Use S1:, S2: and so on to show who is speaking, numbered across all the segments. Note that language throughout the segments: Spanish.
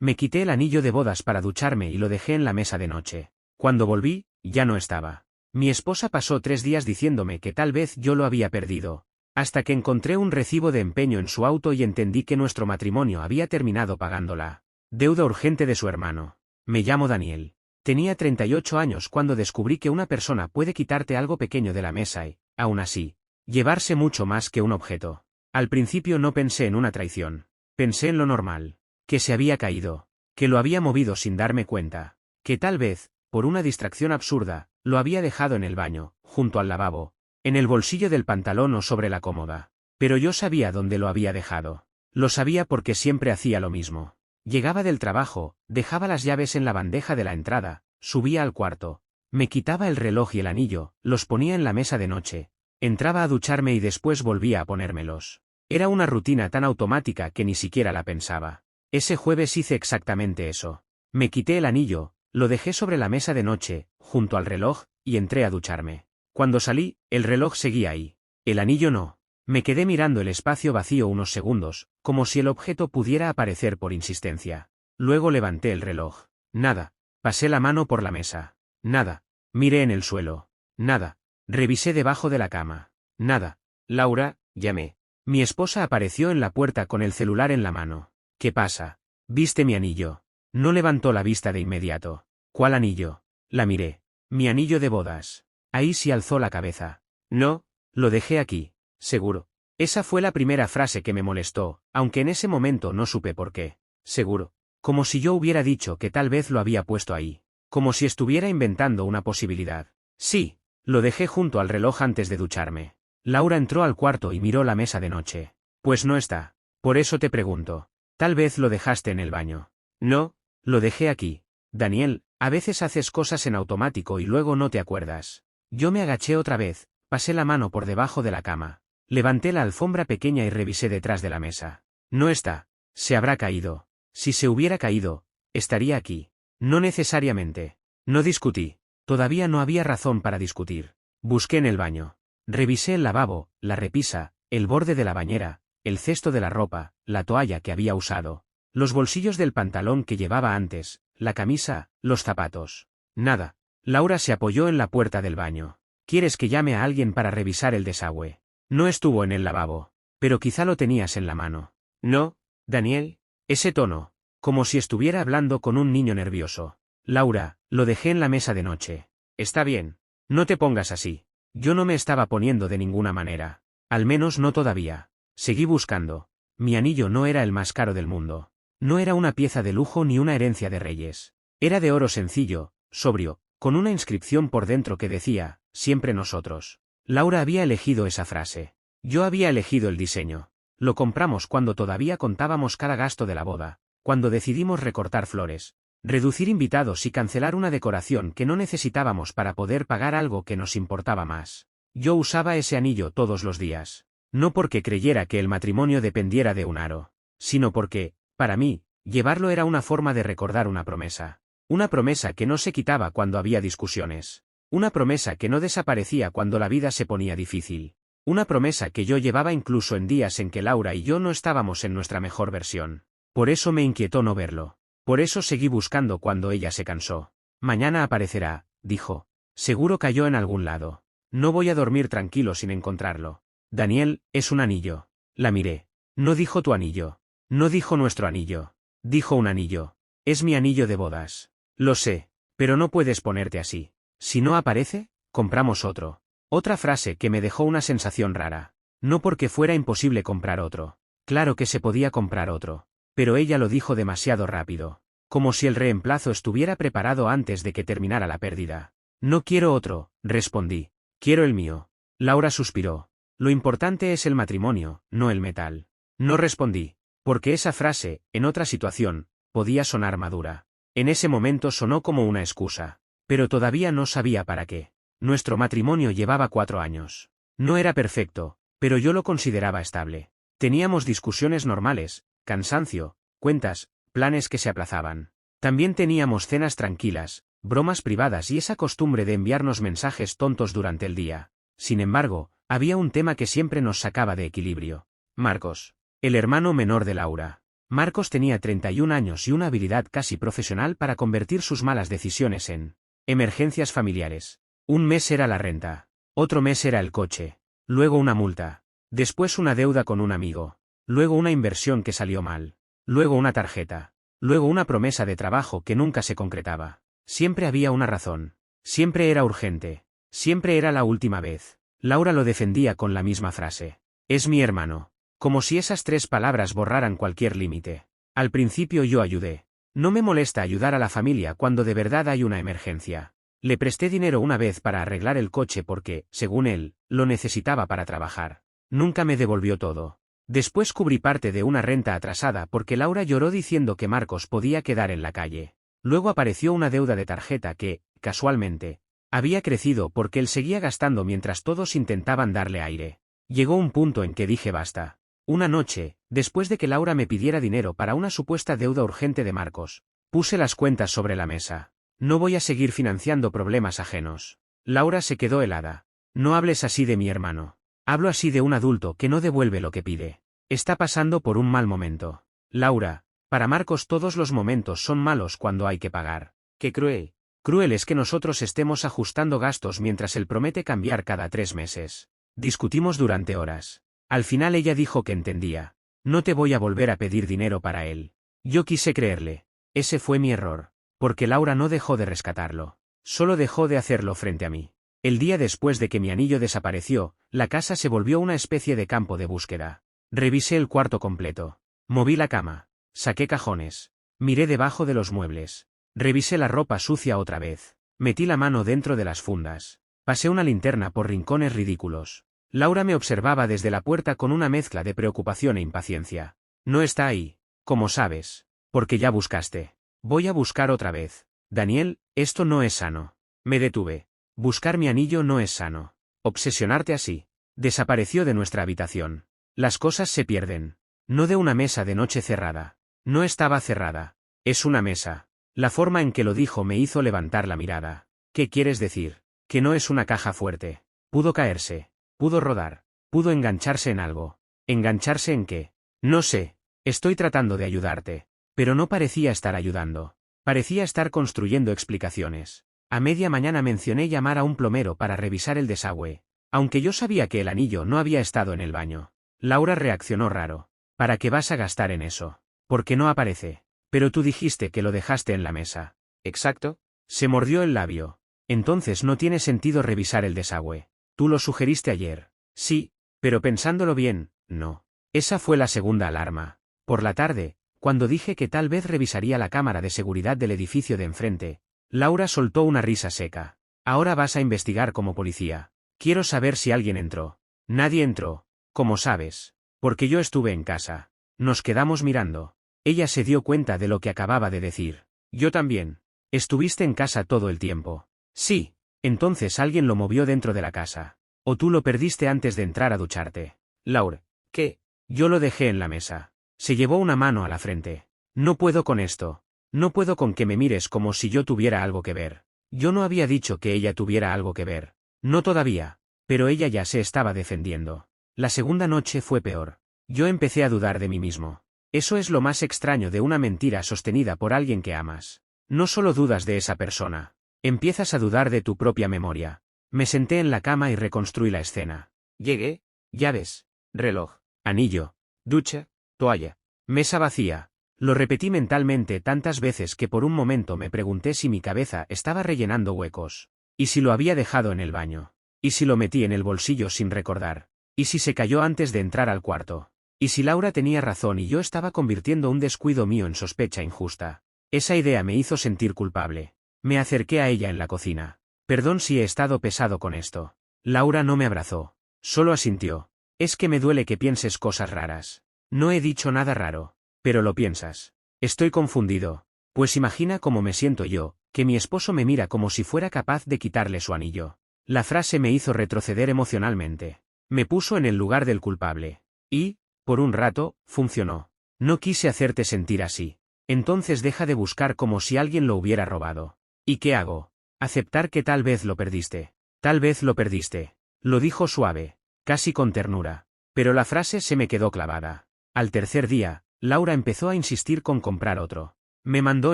S1: Me quité el anillo de bodas para ducharme y lo dejé en la mesa de noche. Cuando volví, ya no estaba. Mi esposa pasó 3 días diciéndome que tal vez yo lo había perdido, hasta que encontré un recibo de empeño en su auto y entendí que nuestro matrimonio había terminado pagando la deuda urgente de su hermano. Me llamo Daniel. Tenía 38 años cuando descubrí que una persona puede quitarte algo pequeño de la mesa y, aún así, llevarse mucho más que un objeto. Al principio no pensé en una traición. Pensé en lo normal. Que se había caído. Que lo había movido sin darme cuenta. Que tal vez, por una distracción absurda, lo había dejado en el baño, junto al lavabo, en el bolsillo del pantalón o sobre la cómoda. Pero yo sabía dónde lo había dejado. Lo sabía porque siempre hacía lo mismo. Llegaba del trabajo, dejaba las llaves en la bandeja de la entrada, subía al cuarto, me quitaba el reloj y el anillo, los ponía en la mesa de noche, entraba a ducharme y después volvía a ponérmelos. Era una rutina tan automática que ni siquiera la pensaba. Ese jueves hice exactamente eso. Me quité el anillo, lo dejé sobre la mesa de noche, junto al reloj, y entré a ducharme. Cuando salí, el reloj seguía ahí. El anillo no. Me quedé mirando el espacio vacío unos segundos, como si el objeto pudiera aparecer por insistencia. Luego levanté el reloj. Nada. Pasé la mano por la mesa. Nada. Miré en el suelo. Nada. Revisé debajo de la cama. Nada. Laura, llamé. Mi esposa apareció en la puerta con el celular en la mano. ¿Qué pasa? ¿Viste mi anillo? No levantó la vista de inmediato. ¿Cuál anillo? La miré. Mi anillo de bodas. Ahí sí alzó la cabeza. No, lo dejé aquí. Seguro. Esa fue la primera frase que me molestó, aunque en ese momento no supe por qué. Seguro. Como si yo hubiera dicho que tal vez lo había puesto ahí. Como si estuviera inventando una posibilidad. Sí, lo dejé junto al reloj antes de ducharme. Laura entró al cuarto y miró la mesa de noche. Pues no está. Por eso te pregunto. Tal vez lo dejaste en el baño. No, lo dejé aquí. Daniel, a veces haces cosas en automático y luego no te acuerdas. Yo me agaché otra vez, pasé la mano por debajo de la cama. Levanté la alfombra pequeña y revisé detrás de la mesa. No está. Se habrá caído. Si se hubiera caído, estaría aquí. No necesariamente. No discutí. Todavía no había razón para discutir. Busqué en el baño. Revisé el lavabo, la repisa, el borde de la bañera, el cesto de la ropa, la toalla que había usado, los bolsillos del pantalón que llevaba antes, la camisa, los zapatos. Nada. Laura se apoyó en la puerta del baño. ¿Quieres que llame a alguien para revisar el desagüe? No estuvo en el lavabo. Pero quizá lo tenías en la mano. No, Daniel. Ese tono. Como si estuviera hablando con un niño nervioso. Laura, lo dejé en la mesa de noche. Está bien. No te pongas así. Yo no me estaba poniendo de ninguna manera. Al menos no todavía. Seguí buscando. Mi anillo no era el más caro del mundo. No era una pieza de lujo ni una herencia de reyes. Era de oro sencillo, sobrio, con una inscripción por dentro que decía, siempre nosotros. Laura había elegido esa frase. Yo había elegido el diseño. Lo compramos cuando todavía contábamos cada gasto de la boda, cuando decidimos recortar flores, reducir invitados y cancelar una decoración que no necesitábamos para poder pagar algo que nos importaba más. Yo usaba ese anillo todos los días. No porque creyera que el matrimonio dependiera de un aro, sino porque, para mí, llevarlo era una forma de recordar una promesa. Una promesa que no se quitaba cuando había discusiones. Una promesa que no desaparecía cuando la vida se ponía difícil. Una promesa que yo llevaba incluso en días en que Laura y yo no estábamos en nuestra mejor versión. Por eso me inquietó no verlo. Por eso seguí buscando cuando ella se cansó. Mañana aparecerá, dijo. Seguro cayó en algún lado. No voy a dormir tranquilo sin encontrarlo. Daniel, es un anillo. La miré. No dijo tu anillo. No dijo nuestro anillo. Dijo un anillo. Es mi anillo de bodas. Lo sé, pero no puedes ponerte así. Si no aparece, compramos otro. Otra frase que me dejó una sensación rara. No porque fuera imposible comprar otro. Claro que se podía comprar otro. Pero ella lo dijo demasiado rápido. Como si el reemplazo estuviera preparado antes de que terminara la pérdida. No quiero otro, respondí. Quiero el mío. Laura suspiró. Lo importante es el matrimonio, no el metal. No respondí. Porque esa frase, en otra situación, podía sonar madura. En ese momento sonó como una excusa. Pero todavía no sabía para qué. Nuestro matrimonio llevaba 4 años. No era perfecto, pero yo lo consideraba estable. Teníamos discusiones normales, cansancio, cuentas, planes que se aplazaban. También teníamos cenas tranquilas, bromas privadas y esa costumbre de enviarnos mensajes tontos durante el día. Sin embargo, había un tema que siempre nos sacaba de equilibrio. Marcos. El hermano menor de Laura. Marcos tenía 31 años y una habilidad casi profesional para convertir sus malas decisiones en emergencias familiares. Un mes era la renta, otro mes era el coche, luego una multa, después una deuda con un amigo, luego una inversión que salió mal, luego una tarjeta, luego una promesa de trabajo que nunca se concretaba. Siempre había una razón, siempre era urgente, siempre era la última vez. Laura lo defendía con la misma frase. Es mi hermano. Como si esas 3 palabras borraran cualquier límite. Al principio yo ayudé. No me molesta ayudar a la familia cuando de verdad hay una emergencia. Le presté dinero una vez para arreglar el coche porque, según él, lo necesitaba para trabajar. Nunca me devolvió todo. Después cubrí parte de una renta atrasada porque Laura lloró diciendo que Marcos podía quedar en la calle. Luego apareció una deuda de tarjeta que, casualmente, había crecido porque él seguía gastando mientras todos intentaban darle aire. Llegó un punto en que dije basta. Una noche, después de que Laura me pidiera dinero para una supuesta deuda urgente de Marcos, puse las cuentas sobre la mesa. No voy a seguir financiando problemas ajenos. Laura se quedó helada. No hables así de mi hermano. Hablo así de un adulto que no devuelve lo que pide. Está pasando por un mal momento. Laura, para Marcos todos los momentos son malos cuando hay que pagar. ¡Qué cruel! Cruel es que nosotros estemos ajustando gastos mientras él promete cambiar cada 3 meses. Discutimos durante horas. Al final ella dijo que entendía. No te voy a volver a pedir dinero para él. Yo quise creerle. Ese fue mi error. Porque Laura no dejó de rescatarlo. Solo dejó de hacerlo frente a mí. El día después de que mi anillo desapareció, la casa se volvió una especie de campo de búsqueda. Revisé el cuarto completo. Moví la cama. Saqué cajones. Miré debajo de los muebles. Revisé la ropa sucia otra vez. Metí la mano dentro de las fundas. Pasé una linterna por rincones ridículos. Laura me observaba desde la puerta con una mezcla de preocupación e impaciencia. No está ahí, como sabes, porque ya buscaste. Voy a buscar otra vez. Daniel, esto no es sano. Me detuve. Buscar mi anillo no es sano. Obsesionarte así. Desapareció de nuestra habitación. Las cosas se pierden. No de una mesa de noche cerrada. No estaba cerrada. Es una mesa. La forma en que lo dijo me hizo levantar la mirada. ¿Qué quieres decir? Que no es una caja fuerte. Pudo caerse. Pudo rodar. Pudo engancharse en algo. ¿Engancharse en qué? No sé. Estoy tratando de ayudarte. Pero no parecía estar ayudando. Parecía estar construyendo explicaciones. A media mañana mencioné llamar a un plomero para revisar el desagüe, aunque yo sabía que el anillo no había estado en el baño. Laura reaccionó raro. ¿Para qué vas a gastar en eso? Porque no aparece. Pero tú dijiste que lo dejaste en la mesa. ¿Exacto? Se mordió el labio. Entonces no tiene sentido revisar el desagüe. Tú lo sugeriste ayer. Sí, pero pensándolo bien, no. Esa fue la segunda alarma. Por la tarde, cuando dije que tal vez revisaría la cámara de seguridad del edificio de enfrente, Laura soltó una risa seca. Ahora vas a investigar como policía. Quiero saber si alguien entró. Nadie entró, como sabes, porque yo estuve en casa. Nos quedamos mirando. Ella se dio cuenta de lo que acababa de decir. Yo también. ¿Estuviste en casa todo el tiempo? Sí. Entonces alguien lo movió dentro de la casa. O tú lo perdiste antes de entrar a ducharte. Laura. ¿Qué? Yo lo dejé en la mesa. Se llevó una mano a la frente. No puedo con esto. No puedo con que me mires como si yo tuviera algo que ver. Yo no había dicho que ella tuviera algo que ver. No todavía. Pero ella ya se estaba defendiendo. La segunda noche fue peor. Yo empecé a dudar de mí mismo. Eso es lo más extraño de una mentira sostenida por alguien que amas. No solo dudas de esa persona. Empiezas a dudar de tu propia memoria. Me senté en la cama y reconstruí la escena. Llegué, llaves, reloj, anillo, ducha, toalla, mesa vacía. Lo repetí mentalmente tantas veces que por un momento me pregunté si mi cabeza estaba rellenando huecos. ¿Y si lo había dejado en el baño? ¿Y si lo metí en el bolsillo sin recordar? ¿Y si se cayó antes de entrar al cuarto? ¿Y si Laura tenía razón y yo estaba convirtiendo un descuido mío en sospecha injusta? Esa idea me hizo sentir culpable. Me acerqué a ella en la cocina. Perdón si he estado pesado con esto. Laura no me abrazó. Solo asintió. Es que me duele que pienses cosas raras. No he dicho nada raro. Pero lo piensas. Estoy confundido. Pues imagina cómo me siento yo, que mi esposo me mira como si fuera capaz de quitarle su anillo. La frase me hizo retroceder emocionalmente. Me puso en el lugar del culpable. Y, por un rato, funcionó. No quise hacerte sentir así. Entonces deja de buscar como si alguien lo hubiera robado. ¿Y qué hago? Aceptar que tal vez lo perdiste. Tal vez lo perdiste. Lo dijo suave, casi con ternura. Pero la frase se me quedó clavada. Al tercer día, Laura empezó a insistir con comprar otro. Me mandó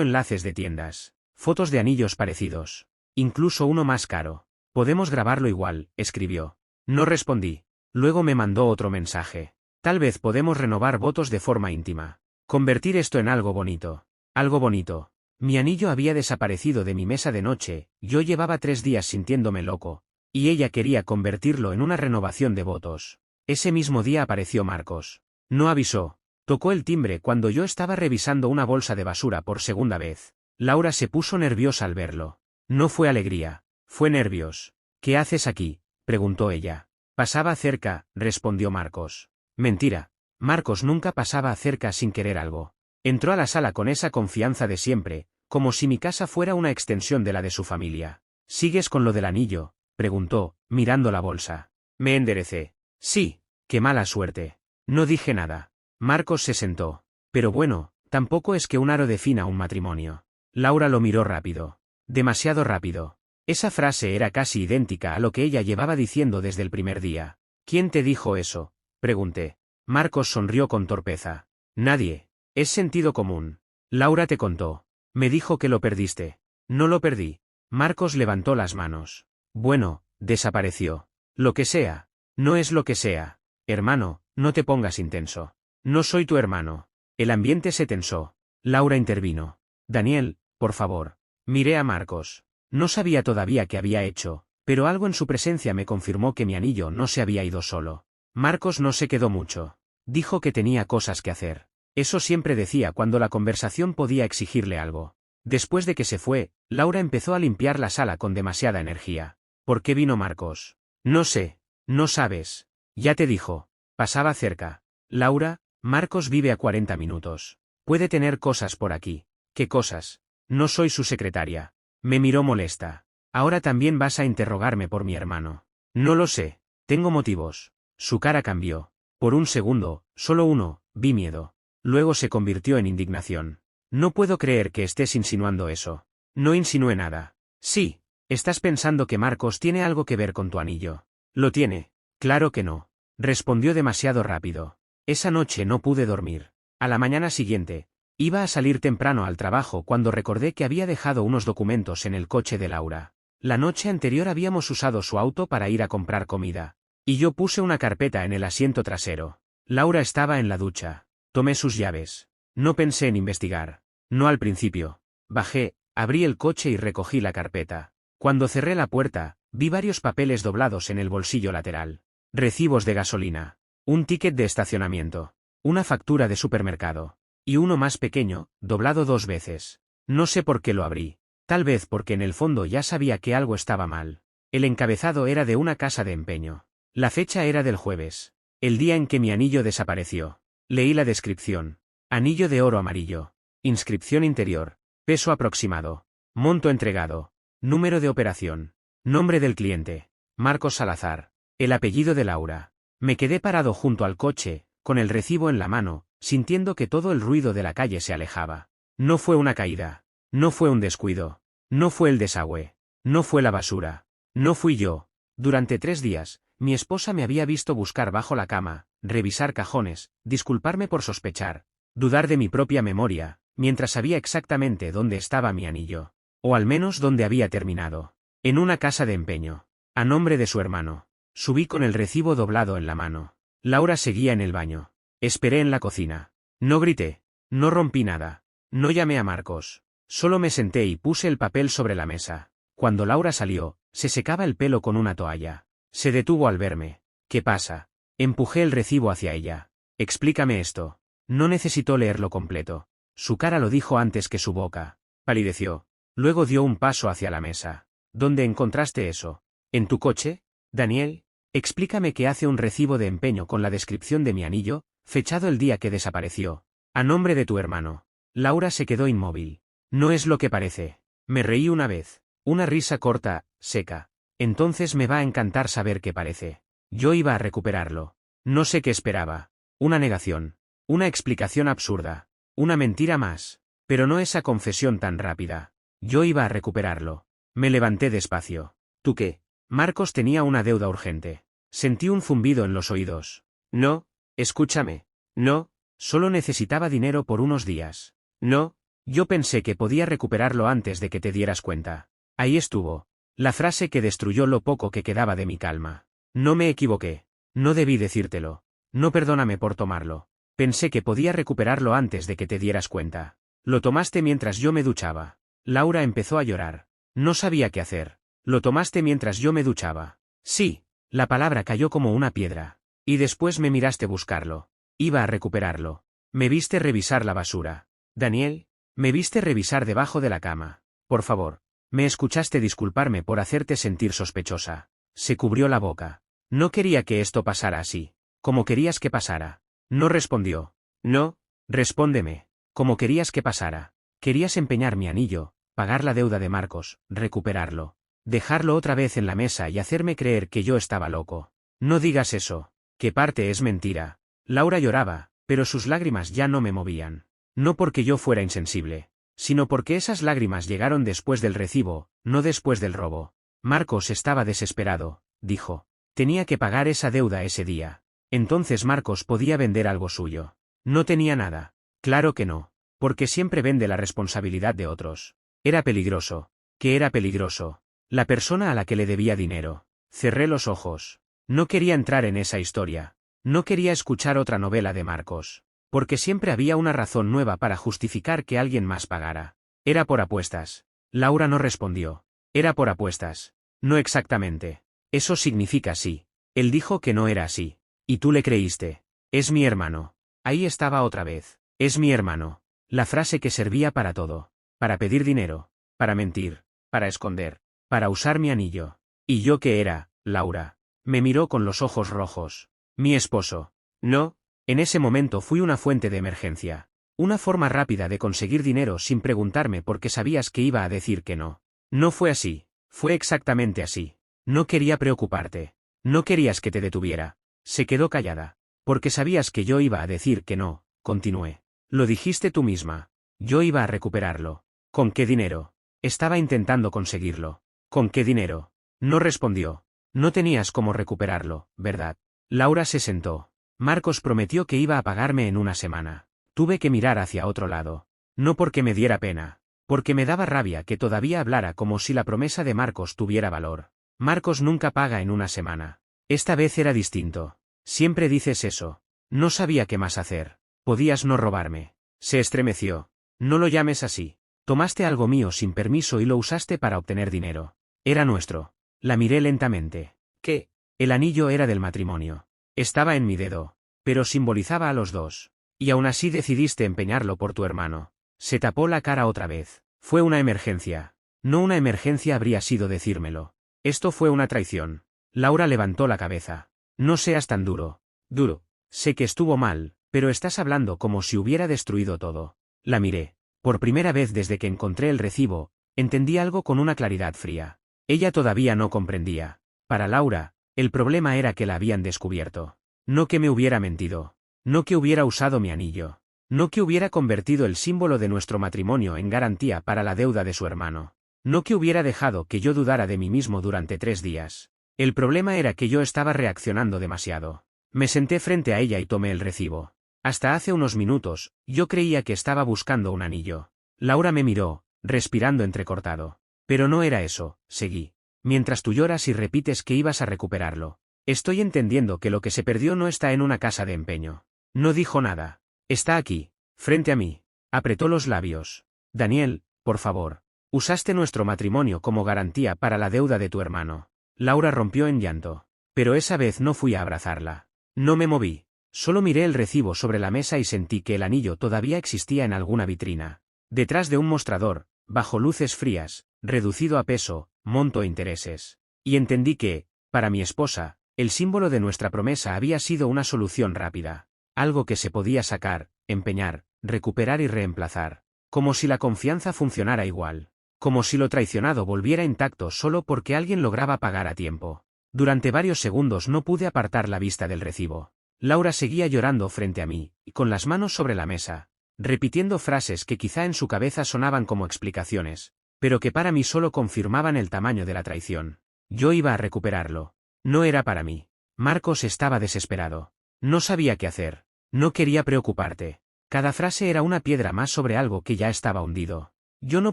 S1: enlaces de tiendas, fotos de anillos parecidos. Incluso uno más caro. Podemos grabarlo igual, escribió. No respondí. Luego me mandó otro mensaje. Tal vez podemos renovar votos de forma íntima. Convertir esto en algo bonito. Algo bonito. Mi anillo había desaparecido de mi mesa de noche, yo llevaba 3 días sintiéndome loco. Y ella quería convertirlo en una renovación de votos. Ese mismo día apareció Marcos. No avisó. Tocó el timbre cuando yo estaba revisando una bolsa de basura por segunda vez. Laura se puso nerviosa al verlo. No fue alegría, fue nervios. ¿Qué haces aquí?, preguntó ella. Pasaba cerca, respondió Marcos. Mentira. Marcos nunca pasaba cerca sin querer algo. Entró a la sala con esa confianza de siempre, como si mi casa fuera una extensión de la de su familia. ¿Sigues con lo del anillo?, preguntó, mirando la bolsa. Me enderecé. Sí, qué mala suerte. No dije nada. Marcos se sentó. Pero bueno, tampoco es que un aro defina un matrimonio. Laura lo miró rápido. Demasiado rápido. Esa frase era casi idéntica a lo que ella llevaba diciendo desde el primer día. ¿Quién te dijo eso?, pregunté. Marcos sonrió con torpeza. Nadie. Es sentido común. Laura te contó. Me dijo que lo perdiste. No lo perdí. Marcos levantó las manos. Bueno, desapareció. Lo que sea. No es lo que sea. Hermano, no te pongas intenso. No soy tu hermano. El ambiente se tensó. Laura intervino. Daniel, por favor. Miré a Marcos. No sabía todavía qué había hecho, pero algo en su presencia me confirmó que mi anillo no se había ido solo. Marcos no se quedó mucho. Dijo que tenía cosas que hacer. Eso siempre decía cuando la conversación podía exigirle algo. Después de que se fue, Laura empezó a limpiar la sala con demasiada energía. ¿Por qué vino Marcos? No sé. No sabes. Ya te dijo. Pasaba cerca. Laura, Marcos vive a 40 minutos. Puede tener cosas por aquí. ¿Qué cosas? No soy su secretaria. Me miró molesta. Ahora también vas a interrogarme por mi hermano. No lo sé. Tengo motivos. Su cara cambió. Por un segundo, solo uno, vi miedo. Luego se convirtió en indignación. No puedo creer que estés insinuando eso. No insinué nada. Sí, estás pensando que Marcos tiene algo que ver con tu anillo. Lo tiene. Claro que no. Respondió demasiado rápido. Esa noche no pude dormir. A la mañana siguiente, iba a salir temprano al trabajo cuando recordé que había dejado unos documentos en el coche de Laura. La noche anterior habíamos usado su auto para ir a comprar comida. Y yo puse una carpeta en el asiento trasero. Laura estaba en la ducha. Tomé sus llaves. No pensé en investigar. No al principio. Bajé, abrí el coche y recogí la carpeta. Cuando cerré la puerta, vi varios papeles doblados en el bolsillo lateral. Recibos de gasolina. Un ticket de estacionamiento. Una factura de supermercado. Y uno más pequeño, doblado 2 veces. No sé por qué lo abrí. Tal vez porque en el fondo ya sabía que algo estaba mal. El encabezado era de una casa de empeño. La fecha era del jueves. El día en que mi anillo desapareció. Leí la descripción. Anillo de oro amarillo. Inscripción interior. Peso aproximado. Monto entregado. Número de operación. Nombre del cliente. Marcos Salazar. El apellido de Laura. Me quedé parado junto al coche, con el recibo en la mano, sintiendo que todo el ruido de la calle se alejaba. No fue una caída. No fue un descuido. No fue el desagüe. No fue la basura. No fui yo. Durante 3 días, mi esposa me había visto buscar bajo la cama, revisar cajones, disculparme por sospechar, dudar de mi propia memoria, mientras sabía exactamente dónde estaba mi anillo. O al menos dónde había terminado. En una casa de empeño. A nombre de su hermano. Subí con el recibo doblado en la mano. Laura seguía en el baño. Esperé en la cocina. No grité. No rompí nada. No llamé a Marcos. Solo me senté y puse el papel sobre la mesa. Cuando Laura salió, se secaba el pelo con una toalla. Se detuvo al verme. ¿Qué pasa? Empujé el recibo hacia ella. Explícame esto. No necesitó leerlo completo. Su cara lo dijo antes que su boca. Palideció. Luego dio un paso hacia la mesa. ¿Dónde encontraste eso? ¿En tu coche? Daniel, explícame qué hace un recibo de empeño con la descripción de mi anillo, fechado el día que desapareció. A nombre de tu hermano. Laura se quedó inmóvil. No es lo que parece. Me reí una vez. Una risa corta, seca. Entonces me va a encantar saber qué parece. Yo iba a recuperarlo. No sé qué esperaba. Una negación. Una explicación absurda. Una mentira más. Pero no esa confesión tan rápida. Yo iba a recuperarlo. Me levanté despacio. ¿Tú qué? Marcos tenía una deuda urgente. Sentí un zumbido en los oídos. No, escúchame. No, Solo necesitaba dinero por unos días. No, yo pensé que podía recuperarlo antes de que te dieras cuenta. Ahí estuvo. La frase que destruyó lo poco que quedaba de mi calma. No me equivoqué. No debí decírtelo. No, perdóname por tomarlo. Pensé que podía recuperarlo antes de que te dieras cuenta. Lo tomaste mientras yo me duchaba. Laura empezó a llorar. No sabía qué hacer. Lo tomaste mientras yo me duchaba. Sí. La palabra cayó como una piedra. Y después me miraste buscarlo. Iba a recuperarlo. Me viste revisar la basura. Daniel, me viste revisar debajo de la cama. Por favor. Me escuchaste disculparme por hacerte sentir sospechosa. Se cubrió la boca. No quería que esto pasara así. Como querías que pasara. No respondió. No, respóndeme. Como querías que pasara. Querías empeñar mi anillo, pagar la deuda de Marcos, recuperarlo. Dejarlo otra vez en la mesa y hacerme creer que yo estaba loco. No digas eso. ¿Qué parte es mentira? Laura lloraba, pero sus lágrimas ya no me movían. No porque yo fuera insensible, sino porque esas lágrimas llegaron después del recibo, no después del robo. Marcos estaba desesperado, dijo. Tenía que pagar esa deuda ese día. Entonces Marcos podía vender algo suyo. No tenía nada. Claro que no. Porque siempre vende la responsabilidad de otros. Era peligroso. ¿Qué era peligroso? La persona a la que le debía dinero. Cerré los ojos. No quería entrar en esa historia. No quería escuchar otra novela de Marcos. Porque siempre había una razón nueva para justificar que alguien más pagara. Era por apuestas. Laura no respondió. Era por apuestas. No exactamente. Eso significa sí. Él dijo que no era así. Y tú le creíste. Es mi hermano. Ahí estaba otra vez. Es mi hermano. La frase que servía para todo. Para pedir dinero. Para mentir. Para esconder. Para usar mi anillo. ¿Y yo qué era, Laura? Me miró con los ojos rojos. Mi esposo. No. En ese momento fui una fuente de emergencia. Una forma rápida de conseguir dinero sin preguntarme porque sabías que iba a decir que no. No fue así. Fue exactamente así. No quería preocuparte. No querías que te detuviera. Se quedó callada. Porque sabías que yo iba a decir que no, continué. Lo dijiste tú misma. Yo iba a recuperarlo. ¿Con qué dinero? Estaba intentando conseguirlo. ¿Con qué dinero? No respondió. No tenías cómo recuperarlo, ¿verdad? Laura se sentó. Marcos prometió que iba a pagarme en una semana. Tuve que mirar hacia otro lado. No porque me diera pena. Porque me daba rabia que todavía hablara como si la promesa de Marcos tuviera valor. Marcos nunca paga en una semana. Esta vez era distinto. Siempre dices eso. No sabía qué más hacer. Podías no robarme. Se estremeció. No lo llames así. Tomaste algo mío sin permiso y lo usaste para obtener dinero. Era nuestro. La miré lentamente. ¿Qué? El anillo era del matrimonio. Estaba en mi dedo. Pero simbolizaba a los dos. Y aún así decidiste empeñarlo por tu hermano. Se tapó la cara otra vez. Fue una emergencia. No una emergencia habría sido decírmelo. Esto fue una traición. Laura levantó la cabeza. No seas tan duro. Duro. Sé que estuvo mal, pero estás hablando como si hubiera destruido todo. La miré. Por primera vez desde que encontré el recibo, entendí algo con una claridad fría. Ella todavía no comprendía. Para Laura, el problema era que la habían descubierto. No que me hubiera mentido. No que hubiera usado mi anillo. No que hubiera convertido el símbolo de nuestro matrimonio en garantía para la deuda de su hermano. No que hubiera dejado que yo dudara de mí mismo durante 3 días. El problema era que yo estaba reaccionando demasiado. Me senté frente a ella y tomé el recibo. Hasta hace unos minutos, yo creía que estaba buscando un anillo. Laura me miró, respirando entrecortado. Pero no era eso, seguí. Mientras tú lloras y repites que ibas a recuperarlo. Estoy entendiendo que lo que se perdió no está en una casa de empeño. No dijo nada. Está aquí, frente a mí. Apretó los labios. Daniel, por favor. Usaste nuestro matrimonio como garantía para la deuda de tu hermano. Laura rompió en llanto. Pero esa vez no fui a abrazarla. No me moví. Solo miré el recibo sobre la mesa y sentí que el anillo todavía existía en alguna vitrina. Detrás de un mostrador, bajo luces frías, reducido a peso, monto e intereses. Y entendí que, para mi esposa, el símbolo de nuestra promesa había sido una solución rápida. Algo que se podía sacar, empeñar, recuperar y reemplazar. Como si la confianza funcionara igual. Como si lo traicionado volviera intacto solo porque alguien lograba pagar a tiempo. Durante varios segundos no pude apartar la vista del recibo. Laura seguía llorando frente a mí, con las manos sobre la mesa, repitiendo frases que quizá en su cabeza sonaban como explicaciones, pero que para mí solo confirmaban el tamaño de la traición. Yo iba a recuperarlo. No era para mí. Marcos estaba desesperado. No sabía qué hacer. No quería preocuparte. Cada frase era una piedra más sobre algo que ya estaba hundido. Yo no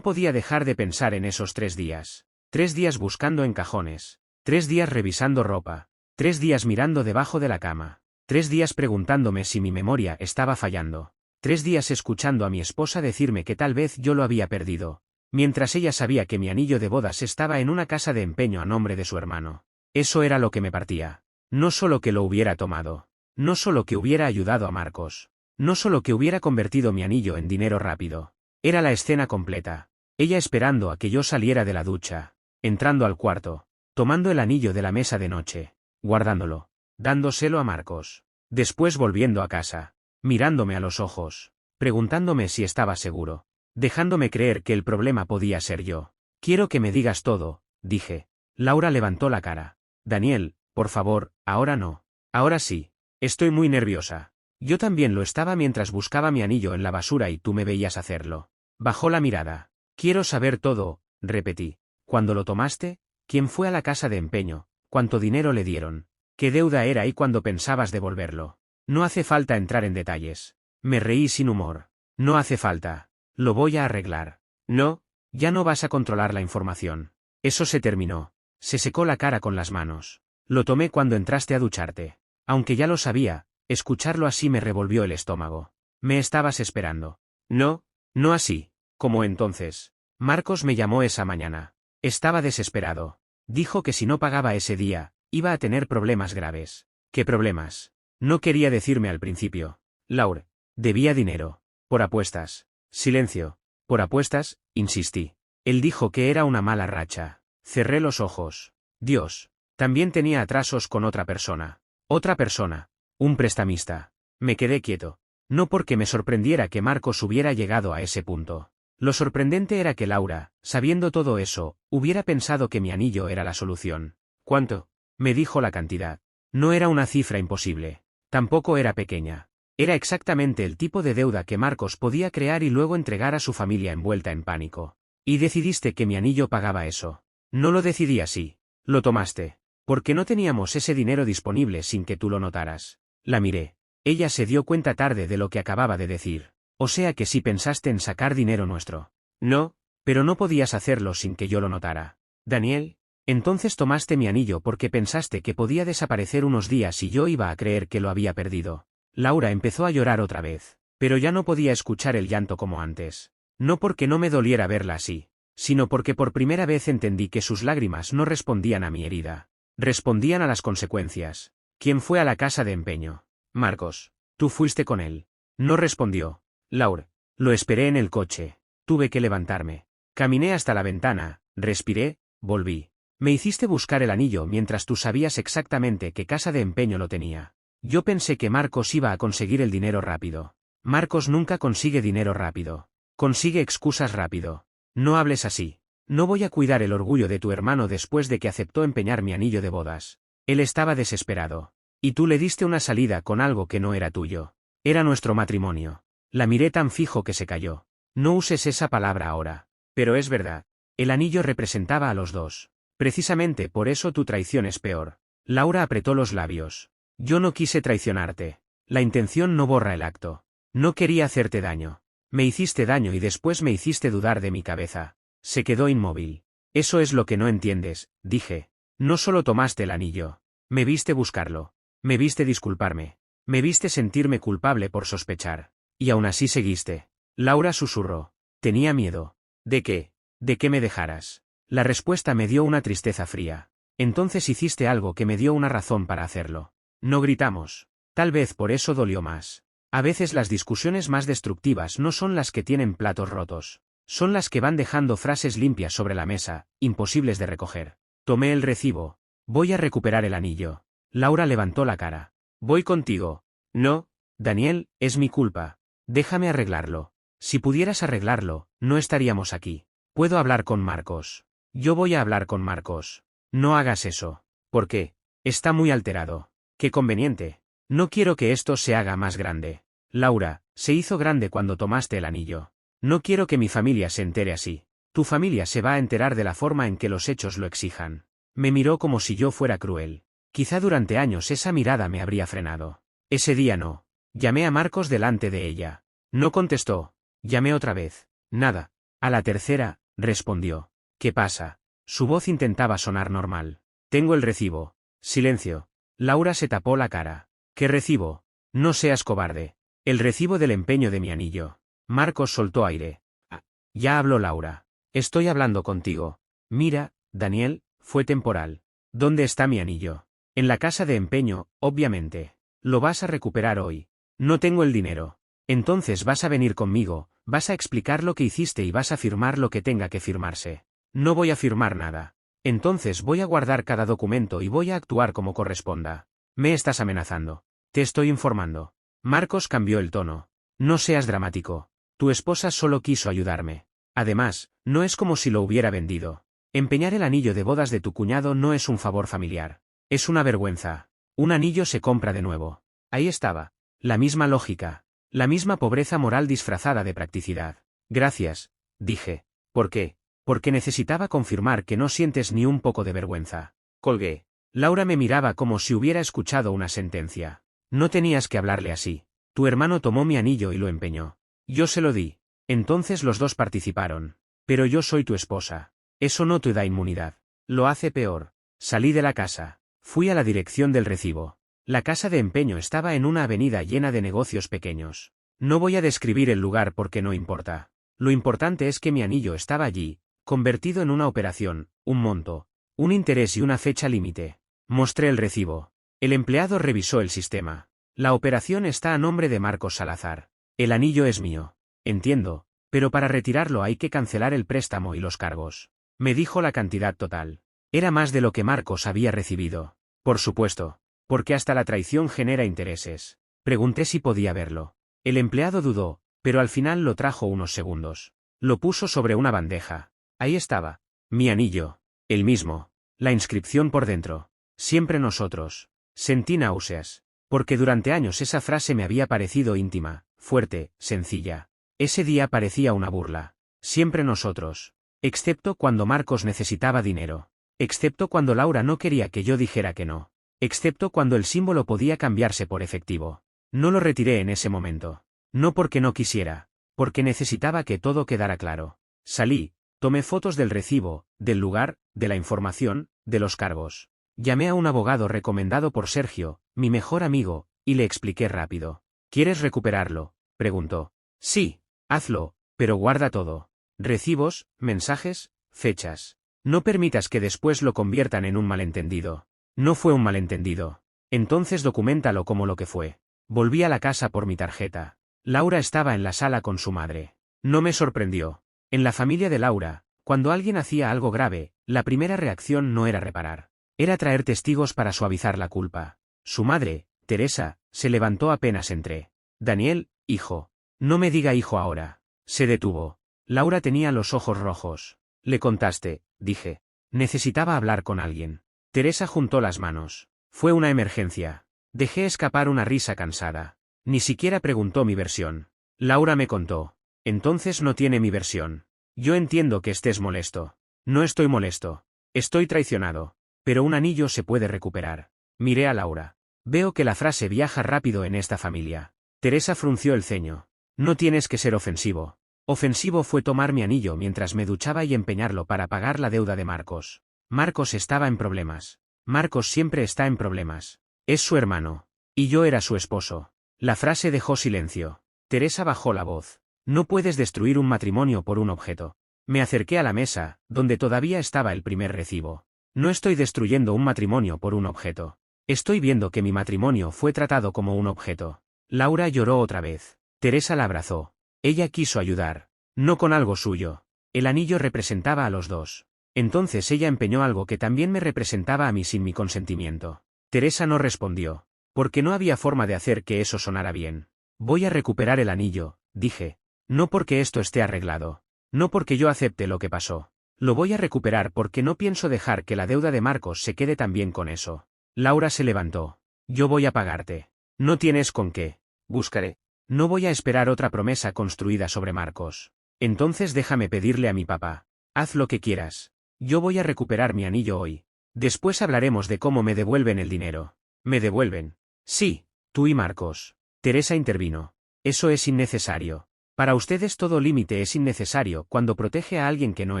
S1: podía dejar de pensar en esos 3 días. 3 días buscando en cajones. 3 días revisando ropa. 3 días mirando debajo de la cama. 3 días preguntándome si mi memoria estaba fallando. 3 días escuchando a mi esposa decirme que tal vez yo lo había perdido, mientras ella sabía que mi anillo de bodas estaba en una casa de empeño a nombre de su hermano. Eso era lo que me partía. No solo que lo hubiera tomado. No solo que hubiera ayudado a Marcos. No solo que hubiera convertido mi anillo en dinero rápido. Era la escena completa. Ella esperando a que yo saliera de la ducha, entrando al cuarto, tomando el anillo de la mesa de noche, guardándolo, dándoselo a Marcos. Después volviendo a casa, mirándome a los ojos, preguntándome si estaba seguro, dejándome creer que el problema podía ser yo. Quiero que me digas todo, dije. Laura levantó la cara. Daniel, por favor, ahora no. Ahora sí. Estoy muy nerviosa. Yo también lo estaba mientras buscaba mi anillo en la basura y tú me veías hacerlo. Bajó la mirada. Quiero saber todo, repetí. ¿Cuándo lo tomaste? ¿Quién fue a la casa de empeño? ¿Cuánto dinero le dieron? ¿Qué deuda era y cuándo pensabas devolverlo? No hace falta entrar en detalles. Me reí sin humor. No hace falta. Lo voy a arreglar. No, ya no vas a controlar la información. Eso se terminó. Se secó la cara con las manos. Lo tomé cuando entraste a ducharte. Aunque ya lo sabía, escucharlo así me revolvió el estómago. Me estabas esperando. No, no así, como entonces. Marcos me llamó esa mañana. Estaba desesperado. Dijo que si no pagaba ese día, iba a tener problemas graves. ¿Qué problemas? No quería decirme al principio. Laura, debía dinero. Por apuestas. Silencio. Por apuestas, insistí. Él dijo que era una mala racha. Cerré los ojos. Dios. También tenía atrasos con otra persona. Otra persona. Un prestamista. Me quedé quieto. No porque me sorprendiera que Marcos hubiera llegado a ese punto. Lo sorprendente era que Laura, sabiendo todo eso, hubiera pensado que mi anillo era la solución. ¿Cuánto? Me dijo la cantidad. No era una cifra imposible. Tampoco era pequeña. Era exactamente el tipo de deuda que Marcos podía crear y luego entregar a su familia envuelta en pánico. Y decidiste que mi anillo pagaba eso. No lo decidí así. Lo tomaste. Porque no teníamos ese dinero disponible sin que tú lo notaras. La miré. Ella se dio cuenta tarde de lo que acababa de decir. O sea que sí pensaste en sacar dinero nuestro. No, pero no podías hacerlo sin que yo lo notara. Daniel, entonces tomaste mi anillo porque pensaste que podía desaparecer unos días y yo iba a creer que lo había perdido. Laura empezó a llorar otra vez, pero ya no podía escuchar el llanto como antes. No porque no me doliera verla así, sino porque por primera vez entendí que sus lágrimas no respondían a mi herida. Respondían a las consecuencias. ¿Quién fue a la casa de empeño? Marcos. Tú fuiste con él. No respondió. Laura. Lo esperé en el coche. Tuve que levantarme. Caminé hasta la ventana, respiré, volví. Me hiciste buscar el anillo mientras tú sabías exactamente qué casa de empeño lo tenía. Yo pensé que Marcos iba a conseguir el dinero rápido. Marcos nunca consigue dinero rápido. Consigue excusas rápido. No hables así. No voy a cuidar el orgullo de tu hermano después de que aceptó empeñar mi anillo de bodas. Él estaba desesperado. Y tú le diste una salida con algo que no era tuyo. Era nuestro matrimonio. La miré tan fijo que se calló. No uses esa palabra ahora. Pero es verdad. El anillo representaba a los dos. Precisamente por eso tu traición es peor. Laura apretó los labios. Yo no quise traicionarte. La intención no borra el acto. No quería hacerte daño. Me hiciste daño y después me hiciste dudar de mi cabeza. Se quedó inmóvil. Eso es lo que no entiendes, dije. No solo tomaste el anillo. Me viste buscarlo. Me viste disculparme. Me viste sentirme culpable por sospechar. Y aún así seguiste. Laura susurró. Tenía miedo. ¿De qué? ¿De que me dejaras? La respuesta me dio una tristeza fría. Entonces hiciste algo que me dio una razón para hacerlo. No gritamos. Tal vez por eso dolió más. A veces las discusiones más destructivas no son las que tienen platos rotos. Son las que van dejando frases limpias sobre la mesa, imposibles de recoger. Tomé el recibo. Voy a recuperar el anillo. Laura levantó la cara. Voy contigo. No, Daniel, es mi culpa. Déjame arreglarlo. Si pudieras arreglarlo, no estaríamos aquí. Puedo hablar con Marcos. Yo voy a hablar con Marcos. No hagas eso. ¿Por qué? Está muy alterado. Qué conveniente. No quiero que esto se haga más grande. Laura, se hizo grande cuando tomaste el anillo. No quiero que mi familia se entere así. Tu familia se va a enterar de la forma en que los hechos lo exijan. Me miró como si yo fuera cruel. Quizá durante años esa mirada me habría frenado. Ese día no. Llamé a Marcos delante de ella. No contestó. Llamé otra vez. Nada. A la tercera, respondió. ¿Qué pasa? Su voz intentaba sonar normal. Tengo el recibo. Silencio. Laura se tapó la cara. ¿Qué recibo? No seas cobarde. El recibo del empeño de mi anillo. Marcos soltó aire. Ah, ya habló Laura. Estoy hablando contigo. Mira, Daniel, fue temporal. ¿Dónde está mi anillo? En la casa de empeño, obviamente. Lo vas a recuperar hoy. No tengo el dinero. Entonces vas a venir conmigo, vas a explicar lo que hiciste y vas a firmar lo que tenga que firmarse. No voy a firmar nada. Entonces voy a guardar cada documento y voy a actuar como corresponda. Me estás amenazando. Te estoy informando. Marcos cambió el tono. No seas dramático. Tu esposa solo quiso ayudarme. Además, no es como si lo hubiera vendido. Empeñar el anillo de bodas de tu cuñado no es un favor familiar. Es una vergüenza. Un anillo se compra de nuevo. Ahí estaba. La misma lógica. La misma pobreza moral disfrazada de practicidad. Gracias, dije. ¿Por qué? Porque necesitaba confirmar que no sientes ni un poco de vergüenza. Colgué. Laura me miraba como si hubiera escuchado una sentencia. No tenías que hablarle así. Tu hermano tomó mi anillo y lo empeñó. Yo se lo di. Entonces los dos participaron. Pero yo soy tu esposa. Eso no te da inmunidad. Lo hace peor. Salí de la casa. Fui a la dirección del recibo. La casa de empeño estaba en una avenida llena de negocios pequeños. No voy a describir el lugar porque no importa. Lo importante es que mi anillo estaba allí, convertido en una operación, un monto, un interés y una fecha límite. Mostré el recibo. El empleado revisó el sistema. La operación está a nombre de Marcos Salazar. El anillo es mío. Entiendo, pero para retirarlo hay que cancelar el préstamo y los cargos. Me dijo la cantidad total. Era más de lo que Marcos había recibido. Por supuesto, porque hasta la traición genera intereses. Pregunté si podía verlo. El empleado dudó, pero al final lo trajo unos segundos. Lo puso sobre una bandeja. Ahí estaba. Mi anillo. El mismo. La inscripción por dentro. Siempre nosotros. Sentí náuseas. Porque durante años esa frase me había parecido íntima, fuerte, sencilla. Ese día parecía una burla. Siempre nosotros. Excepto cuando Marcos necesitaba dinero. Excepto cuando Laura no quería que yo dijera que no. Excepto cuando el símbolo podía cambiarse por efectivo. No lo retiré en ese momento. No porque no quisiera. Porque necesitaba que todo quedara claro. Salí, tomé fotos del recibo, del lugar, de la información, de los cargos. Llamé a un abogado recomendado por Sergio, mi mejor amigo, y le expliqué rápido. ¿Quieres recuperarlo?, preguntó. Sí, hazlo, pero guarda todo. Recibos, mensajes, fechas. No permitas que después lo conviertan en un malentendido. No fue un malentendido. Entonces documéntalo como lo que fue. Volví a la casa por mi tarjeta. Laura estaba en la sala con su madre. No me sorprendió. En la familia de Laura, cuando alguien hacía algo grave, la primera reacción no era reparar. Era traer testigos para suavizar la culpa. Su madre, Teresa, se levantó apenas entré. Daniel, hijo. No me diga hijo ahora. Se detuvo. Laura tenía los ojos rojos. Le contaste, dije. Necesitaba hablar con alguien. Teresa juntó las manos. Fue una emergencia. Dejé escapar una risa cansada. Ni siquiera preguntó mi versión. Laura me contó. Entonces no tiene mi versión. Yo entiendo que estés molesto. No estoy molesto. Estoy traicionado. Pero un anillo se puede recuperar. Miré a Laura. Veo que la frase viaja rápido en esta familia. Teresa frunció el ceño. No tienes que ser ofensivo. Ofensivo fue tomar mi anillo mientras me duchaba y empeñarlo para pagar la deuda de Marcos. Marcos estaba en problemas. Marcos siempre está en problemas. Es su hermano. Y yo era su esposo. La frase dejó silencio. Teresa bajó la voz. No puedes destruir un matrimonio por un objeto. Me acerqué a la mesa, donde todavía estaba el primer recibo. No estoy destruyendo un matrimonio por un objeto. Estoy viendo que mi matrimonio fue tratado como un objeto. Laura lloró otra vez. Teresa la abrazó. Ella quiso ayudar. No con algo suyo. El anillo representaba a los dos. Entonces ella empeñó algo que también me representaba a mí sin mi consentimiento. Teresa no respondió. Porque no había forma de hacer que eso sonara bien. Voy a recuperar el anillo, dije. No porque esto esté arreglado. No porque yo acepte lo que pasó. Lo voy a recuperar porque no pienso dejar que la deuda de Marcos se quede también con eso. Laura se levantó. Yo voy a pagarte. No tienes con qué. Buscaré. No voy a esperar otra promesa construida sobre Marcos. Entonces déjame pedirle a mi papá. Haz lo que quieras. Yo voy a recuperar mi anillo hoy. Después hablaremos de cómo me devuelven el dinero. ¿Me devuelven? Sí, tú y Marcos. Teresa intervino. Eso es innecesario. Para ustedes todo límite es innecesario cuando protege a alguien que no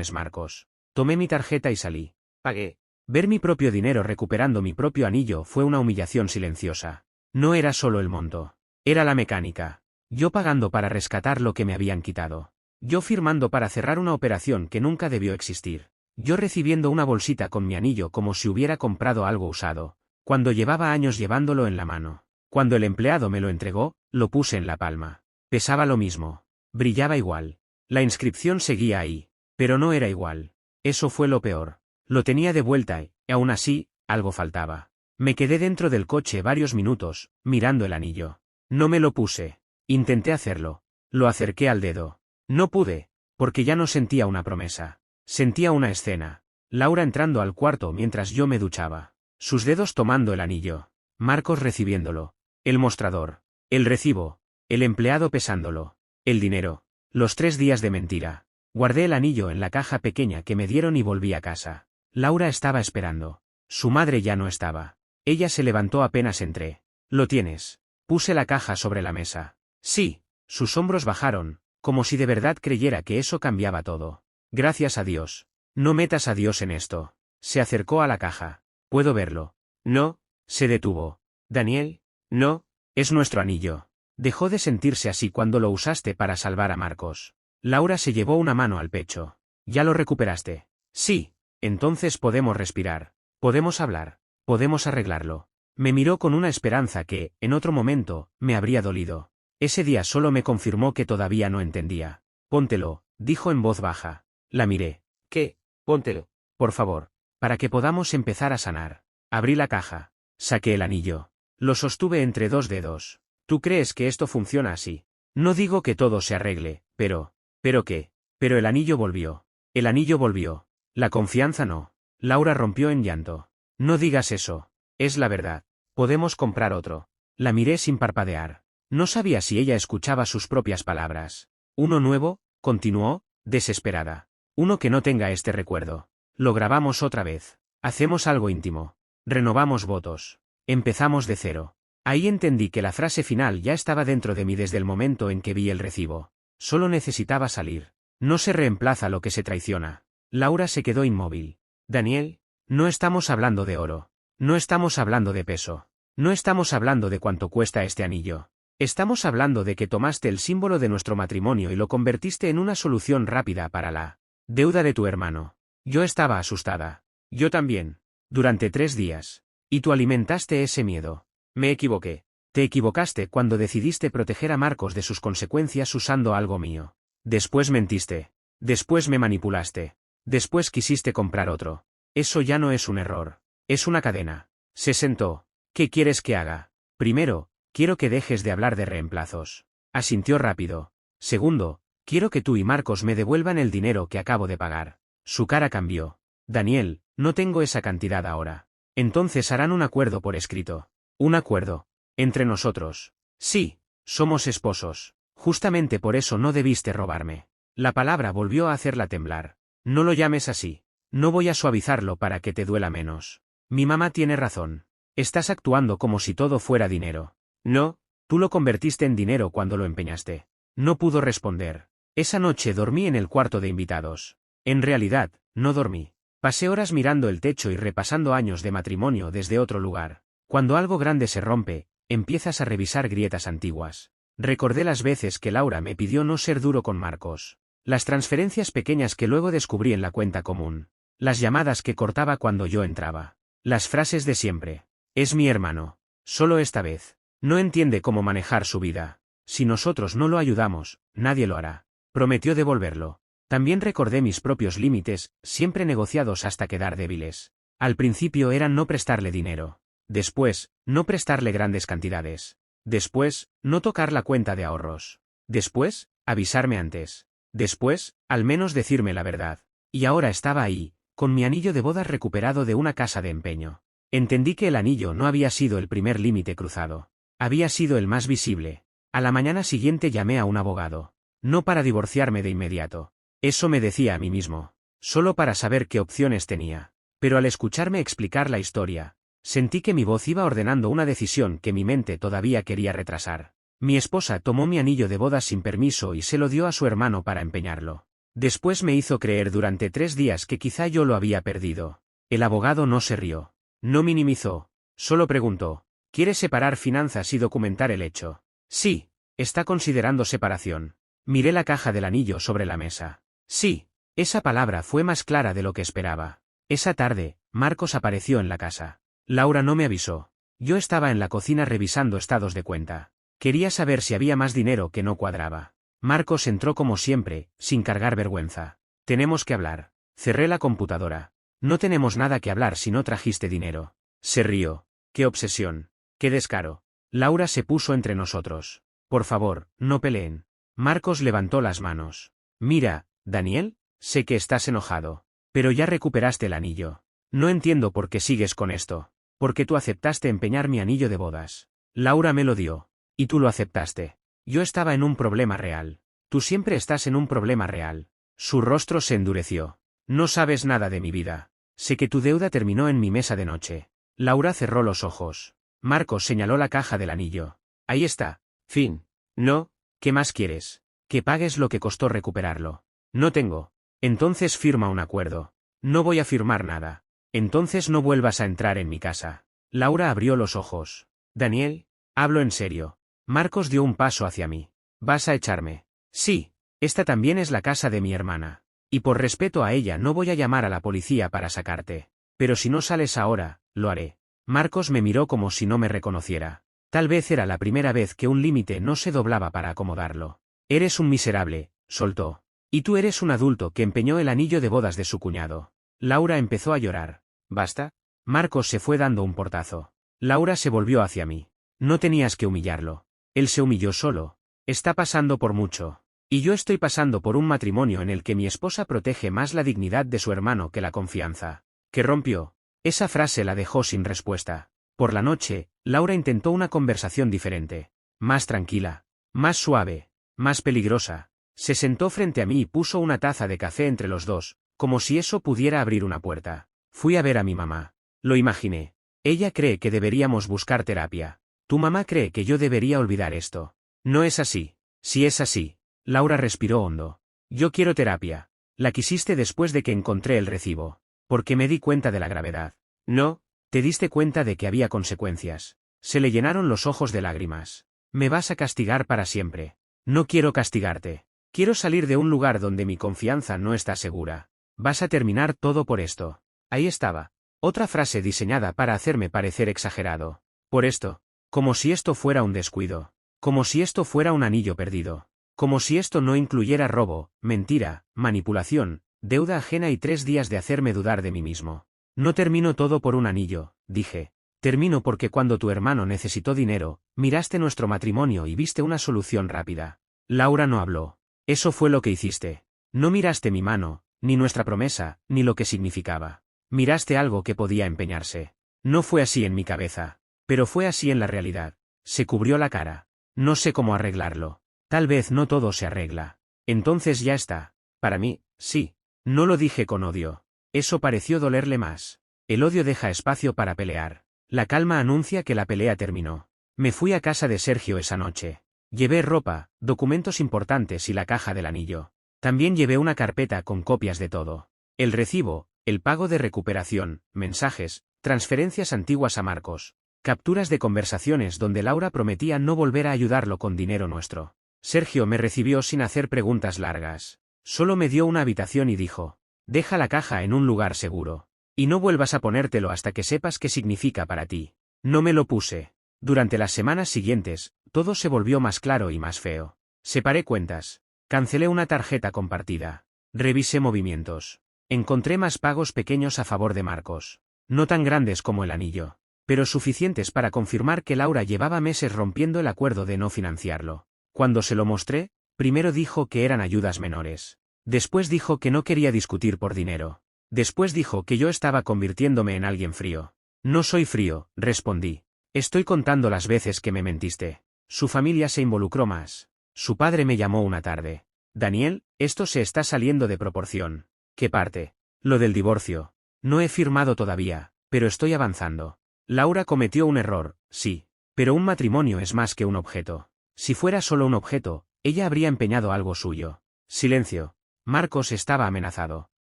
S1: es Marcos. Tomé mi tarjeta y salí. Pagué. Ver mi propio dinero recuperando mi propio anillo fue una humillación silenciosa. No era solo el monto. Era la mecánica. Yo pagando para rescatar lo que me habían quitado. Yo firmando para cerrar una operación que nunca debió existir. Yo recibiendo una bolsita con mi anillo como si hubiera comprado algo usado, cuando llevaba años llevándolo en la mano. Cuando el empleado me lo entregó, lo puse en la palma. Pesaba lo mismo. Brillaba igual. La inscripción seguía ahí. Pero no era igual. Eso fue lo peor. Lo tenía de vuelta y, aún así, algo faltaba. Me quedé dentro del coche varios minutos, mirando el anillo. No me lo puse. Intenté hacerlo. Lo acerqué al dedo. No pude, porque ya no sentía una promesa. Sentía una escena. Laura entrando al cuarto mientras yo me duchaba. Sus dedos tomando el anillo. Marcos recibiéndolo. El mostrador. El recibo. El empleado pesándolo. El dinero. Los 3 días de mentira. Guardé el anillo en la caja pequeña que me dieron y volví a casa. Laura estaba esperando. Su madre ya no estaba. Ella se levantó apenas entré. ¿Lo tienes? Puse la caja sobre la mesa. Sí. Sus hombros bajaron, como si de verdad creyera que eso cambiaba todo. Gracias a Dios. No metas a Dios en esto. Se acercó a la caja. ¿Puedo verlo? No. Se detuvo. Daniel. No. Es nuestro anillo. Dejó de sentirse así cuando lo usaste para salvar a Marcos. Laura se llevó una mano al pecho. ¿Ya lo recuperaste? Sí. Entonces podemos respirar. Podemos hablar. Podemos arreglarlo. Me miró con una esperanza que, en otro momento, me habría dolido. Ese día solo me confirmó que todavía no entendía. Póntelo, dijo en voz baja. La miré. ¿Qué? Póntelo. Por favor. Para que podamos empezar a sanar. Abrí la caja. Saqué el anillo. Lo sostuve entre 2 dedos. ¿Tú crees que esto funciona así? No digo que todo se arregle, pero... ¿Pero qué? Pero el anillo volvió. El anillo volvió. La confianza no. Laura rompió en llanto. No digas eso. Es la verdad. Podemos comprar otro. La miré sin parpadear. No sabía si ella escuchaba sus propias palabras. Uno nuevo, continuó, desesperada. Uno que no tenga este recuerdo. Lo grabamos otra vez. Hacemos algo íntimo. Renovamos votos. Empezamos de cero. Ahí entendí que la frase final ya estaba dentro de mí desde el momento en que vi el recibo. Solo necesitaba salir. No se reemplaza lo que se traiciona. Laura se quedó inmóvil. Daniel, no estamos hablando de oro. No estamos hablando de peso. No estamos hablando de cuánto cuesta este anillo. Estamos hablando de que tomaste el símbolo de nuestro matrimonio y lo convertiste en una solución rápida para la deuda de tu hermano. Yo estaba asustada. Yo también. Durante 3 días. Y tú alimentaste ese miedo. Me equivoqué. Te equivocaste cuando decidiste proteger a Marcos de sus consecuencias usando algo mío. Después mentiste. Después me manipulaste. Después quisiste comprar otro. Eso ya no es un error. Es una cadena. Se sentó. ¿Qué quieres que haga? Primero, quiero que dejes de hablar de reemplazos. Asintió rápido. Segundo, quiero que tú y Marcos me devuelvan el dinero que acabo de pagar. Su cara cambió. Daniel, no tengo esa cantidad ahora. Entonces harán un acuerdo por escrito. Un acuerdo. Entre nosotros. Sí, somos esposos. Justamente por eso no debiste robarme. La palabra volvió a hacerla temblar. No lo llames así. No voy a suavizarlo para que te duela menos. Mi mamá tiene razón. Estás actuando como si todo fuera dinero. No, tú lo convertiste en dinero cuando lo empeñaste. No pudo responder. Esa noche dormí en el cuarto de invitados. En realidad, no dormí. Pasé horas mirando el techo y repasando años de matrimonio desde otro lugar. Cuando algo grande se rompe, empiezas a revisar grietas antiguas. Recordé las veces que Laura me pidió no ser duro con Marcos. Las transferencias pequeñas que luego descubrí en la cuenta común. Las llamadas que cortaba cuando yo entraba. Las frases de siempre. Es mi hermano. Solo esta vez. No entiende cómo manejar su vida. Si nosotros no lo ayudamos, nadie lo hará. Prometió devolverlo. También recordé mis propios límites, siempre negociados hasta quedar débiles. Al principio eran no prestarle dinero. Después, no prestarle grandes cantidades. Después, no tocar la cuenta de ahorros. Después, avisarme antes. Después, al menos decirme la verdad. Y ahora estaba ahí, con mi anillo de bodas recuperado de una casa de empeño. Entendí que el anillo no había sido el primer límite cruzado. Había sido el más visible. A la mañana siguiente llamé a un abogado. No para divorciarme de inmediato. Eso me decía a mí mismo. Solo para saber qué opciones tenía. Pero al escucharme explicar la historia, sentí que mi voz iba ordenando una decisión que mi mente todavía quería retrasar. Mi esposa tomó mi anillo de bodas sin permiso y se lo dio a su hermano para empeñarlo. Después me hizo creer durante 3 días que quizá yo lo había perdido. El abogado no se rió. No minimizó. Solo preguntó: ¿quieres separar finanzas y documentar el hecho? Sí. Está considerando separación. Miré la caja del anillo sobre la mesa. Sí. Esa palabra fue más clara de lo que esperaba. Esa tarde, Marcos apareció en la casa. Laura no me avisó. Yo estaba en la cocina revisando estados de cuenta. Quería saber si había más dinero que no cuadraba. Marcos entró como siempre, sin cargar vergüenza. Tenemos que hablar. Cerré la computadora. No tenemos nada que hablar si no trajiste dinero. Se rió. Qué obsesión. Qué descaro. Laura se puso entre nosotros. Por favor, no peleen. Marcos levantó las manos. Mira, Daniel, sé que estás enojado. Pero ya recuperaste el anillo. No entiendo por qué sigues con esto. Porque tú aceptaste empeñar mi anillo de bodas. Laura me lo dio. Y tú lo aceptaste. Yo estaba en un problema real. Tú siempre estás en un problema real. Su rostro se endureció. No sabes nada de mi vida. Sé que tu deuda terminó en mi mesa de noche. Laura cerró los ojos. Marcos señaló la caja del anillo. Ahí está. Fin. No, ¿qué más quieres? Que pagues lo que costó recuperarlo. No tengo. Entonces firma un acuerdo. No voy a firmar nada. Entonces no vuelvas a entrar en mi casa. Laura abrió los ojos. Daniel, hablo en serio. Marcos dio un paso hacia mí. ¿Vas a echarme? Sí, esta también es la casa de mi hermana. Y por respeto a ella no voy a llamar a la policía para sacarte. Pero si no sales ahora, lo haré. Marcos me miró como si no me reconociera. Tal vez era la primera vez que un límite no se doblaba para acomodarlo. Eres un miserable, soltó. Y tú eres un adulto que empeñó el anillo de bodas de su cuñado. Laura empezó a llorar. ¿Basta? Marcos se fue dando un portazo. Laura se volvió hacia mí. No tenías que humillarlo. Él se humilló solo. Está pasando por mucho. Y yo estoy pasando por un matrimonio en el que mi esposa protege más la dignidad de su hermano que la confianza. ¿Qué rompió? Esa frase la dejó sin respuesta. Por la noche, Laura intentó una conversación diferente. Más tranquila. Más suave. Más peligrosa. Se sentó frente a mí y puso una taza de café entre los dos, como si eso pudiera abrir una puerta. Fui a ver a mi mamá. Lo imaginé. Ella cree que deberíamos buscar terapia. Tu mamá cree que yo debería olvidar esto. No es así. Si es así. Laura respiró hondo. Yo quiero terapia. La quisiste después de que encontré el recibo. Porque me di cuenta de la gravedad. No, te diste cuenta de que había consecuencias. Se le llenaron los ojos de lágrimas. Me vas a castigar para siempre. No quiero castigarte. Quiero salir de un lugar donde mi confianza no está segura. Vas a terminar todo por esto. Ahí estaba. Otra frase diseñada para hacerme parecer exagerado. Por esto. Como si esto fuera un descuido. Como si esto fuera un anillo perdido. Como si esto no incluyera robo, mentira, manipulación, deuda ajena y 3 días de hacerme dudar de mí mismo. No termino todo por un anillo, dije. Termino porque cuando tu hermano necesitó dinero, miraste nuestro matrimonio y viste una solución rápida. Laura no habló. Eso fue lo que hiciste. No miraste mi mano, ni nuestra promesa, ni lo que significaba. Miraste algo que podía empeñarse. No fue así en mi cabeza. Pero fue así en la realidad. Se cubrió la cara. No sé cómo arreglarlo. Tal vez no todo se arregla. Entonces ya está. Para mí, sí. No lo dije con odio. Eso pareció dolerle más. El odio deja espacio para pelear. La calma anuncia que la pelea terminó. Me fui a casa de Sergio esa noche. Llevé ropa, documentos importantes y la caja del anillo. También llevé una carpeta con copias de todo. El recibo, el pago de recuperación, mensajes, transferencias antiguas a Marcos. Capturas de conversaciones donde Laura prometía no volver a ayudarlo con dinero nuestro. Sergio me recibió sin hacer preguntas largas. Solo me dio una habitación y dijo: deja la caja en un lugar seguro. Y no vuelvas a ponértelo hasta que sepas qué significa para ti. No me lo puse. Durante las semanas siguientes, todo se volvió más claro y más feo. Separé cuentas. Cancelé una tarjeta compartida. Revisé movimientos. Encontré más pagos pequeños a favor de Marcos. No tan grandes como el anillo. Pero suficientes para confirmar que Laura llevaba meses rompiendo el acuerdo de no financiarlo. Cuando se lo mostré, primero dijo que eran ayudas menores. Después dijo que no quería discutir por dinero. Después dijo que yo estaba convirtiéndome en alguien frío. No soy frío, respondí. Estoy contando las veces que me mentiste. Su familia se involucró más. Su padre me llamó una tarde. Daniel, esto se está saliendo de proporción. ¿Qué parte? Lo del divorcio. No he firmado todavía, pero estoy avanzando. Laura cometió un error, sí. Pero un matrimonio es más que un objeto. Si fuera solo un objeto, ella habría empeñado algo suyo. Silencio. Marcos estaba amenazado.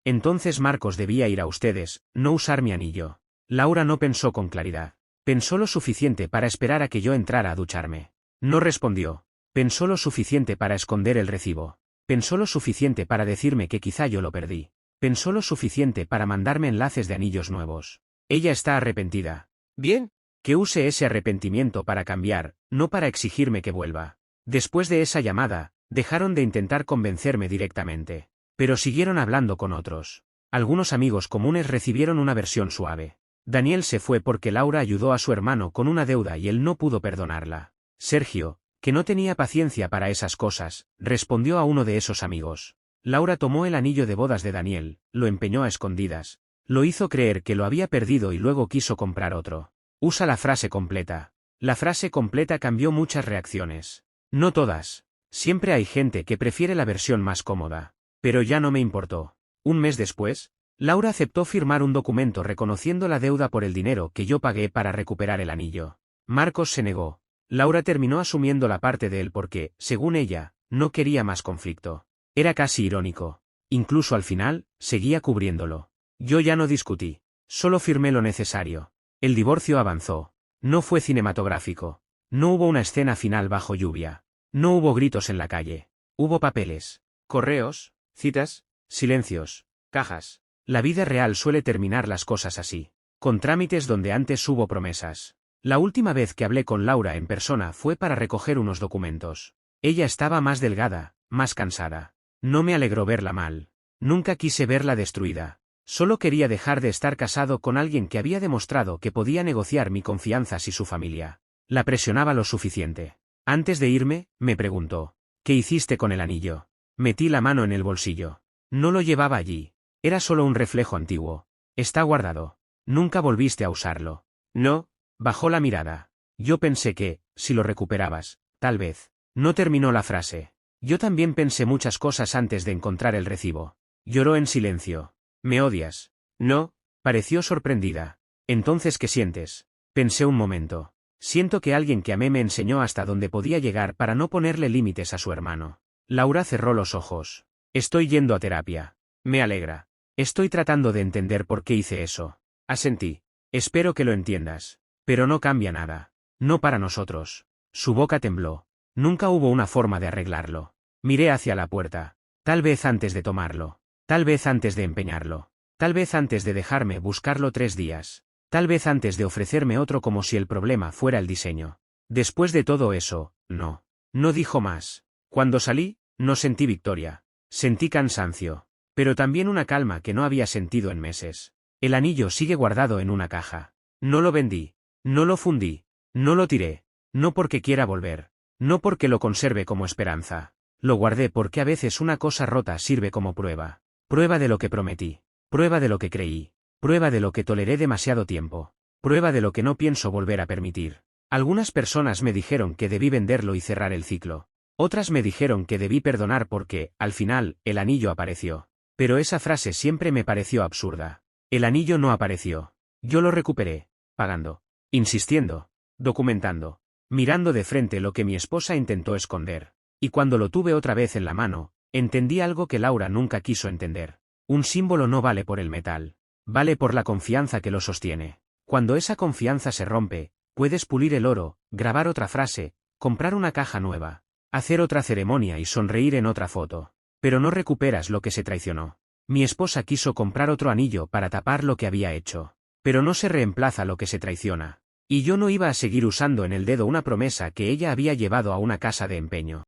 S1: Entonces Marcos debía ir a ustedes, no usar mi anillo. Laura no pensó con claridad. Pensó lo suficiente para esperar a que yo entrara a ducharme. No respondió. Pensó lo suficiente para esconder el recibo. Pensó lo suficiente para decirme que quizá yo lo perdí. Pensó lo suficiente para mandarme enlaces de anillos nuevos. Ella está arrepentida. Bien. Que use ese arrepentimiento para cambiar, no para exigirme que vuelva. Después de esa llamada, dejaron de intentar convencerme directamente. Pero siguieron hablando con otros. Algunos amigos comunes recibieron una versión suave. Daniel se fue porque Laura ayudó a su hermano con una deuda y él no pudo perdonarla. Sergio, que no tenía paciencia para esas cosas, respondió a uno de esos amigos. Laura tomó el anillo de bodas de Daniel, lo empeñó a escondidas. Lo hizo creer que lo había perdido y luego quiso comprar otro. Usa la frase completa. La frase completa cambió muchas reacciones. No todas. Siempre hay gente que prefiere la versión más cómoda. Pero ya no me importó. Un mes después, Laura aceptó firmar un documento reconociendo la deuda por el dinero que yo pagué para recuperar el anillo. Marcos se negó. Laura terminó asumiendo la parte de él porque, según ella, no quería más conflicto. Era casi irónico. Incluso al final, seguía cubriéndolo. Yo ya no discutí. Solo firmé lo necesario. El divorcio avanzó. No fue cinematográfico. No hubo una escena final bajo lluvia. No hubo gritos en la calle. Hubo papeles. Correos, citas, silencios, cajas. La vida real suele terminar las cosas así. Con trámites donde antes hubo promesas. La última vez que hablé con Laura en persona fue para recoger unos documentos. Ella estaba más delgada, más cansada. No me alegró verla mal. Nunca quise verla destruida. Solo quería dejar de estar casado con alguien que había demostrado que podía negociar mi confianza y su familia. La presionaba lo suficiente. Antes de irme, me preguntó, ¿qué hiciste con el anillo? Metí la mano en el bolsillo. No lo llevaba allí. Era solo un reflejo antiguo. Está guardado. Nunca volviste a usarlo. No. Bajó la mirada. Yo pensé que, si lo recuperabas, tal vez. No terminó la frase. Yo también pensé muchas cosas antes de encontrar el recibo. Lloró en silencio. ¿Me odias? No. Pareció sorprendida. Entonces, ¿qué sientes? Pensé un momento. Siento que alguien que amé me enseñó hasta dónde podía llegar para no ponerle límites a su hermano. Laura cerró los ojos. Estoy yendo a terapia. Me alegra. Estoy tratando de entender por qué hice eso. Asentí. Espero que lo entiendas. Pero no cambia nada. No para nosotros. Su boca tembló. Nunca hubo una forma de arreglarlo. Miré hacia la puerta. Tal vez antes de tomarlo. Tal vez antes de empeñarlo. Tal vez antes de dejarme buscarlo 3 días. Tal vez antes de ofrecerme otro como si el problema fuera el diseño. Después de todo eso, no. No dijo más. Cuando salí, no sentí victoria. Sentí cansancio. Pero también una calma que no había sentido en meses. El anillo sigue guardado en una caja. No lo vendí. No lo fundí. No lo tiré. No porque quiera volver. No porque lo conserve como esperanza. Lo guardé porque a veces una cosa rota sirve como prueba. Prueba de lo que prometí. Prueba de lo que creí. Prueba de lo que toleré demasiado tiempo. Prueba de lo que no pienso volver a permitir. Algunas personas me dijeron que debí venderlo y cerrar el ciclo. Otras me dijeron que debí perdonar porque, al final, el anillo apareció. Pero esa frase siempre me pareció absurda. El anillo no apareció. Yo lo recuperé. Pagando. Insistiendo. Documentando. Mirando de frente lo que mi esposa intentó esconder. Y cuando lo tuve otra vez en la mano, entendí algo que Laura nunca quiso entender. Un símbolo no vale por el metal. Vale por la confianza que lo sostiene. Cuando esa confianza se rompe, puedes pulir el oro, grabar otra frase, comprar una caja nueva, hacer otra ceremonia y sonreír en otra foto. Pero no recuperas lo que se traicionó. Mi esposa quiso comprar otro anillo para tapar lo que había hecho. Pero no se reemplaza lo que se traiciona. Y yo no iba a seguir usando en el dedo una promesa que ella había llevado a una casa de empeño.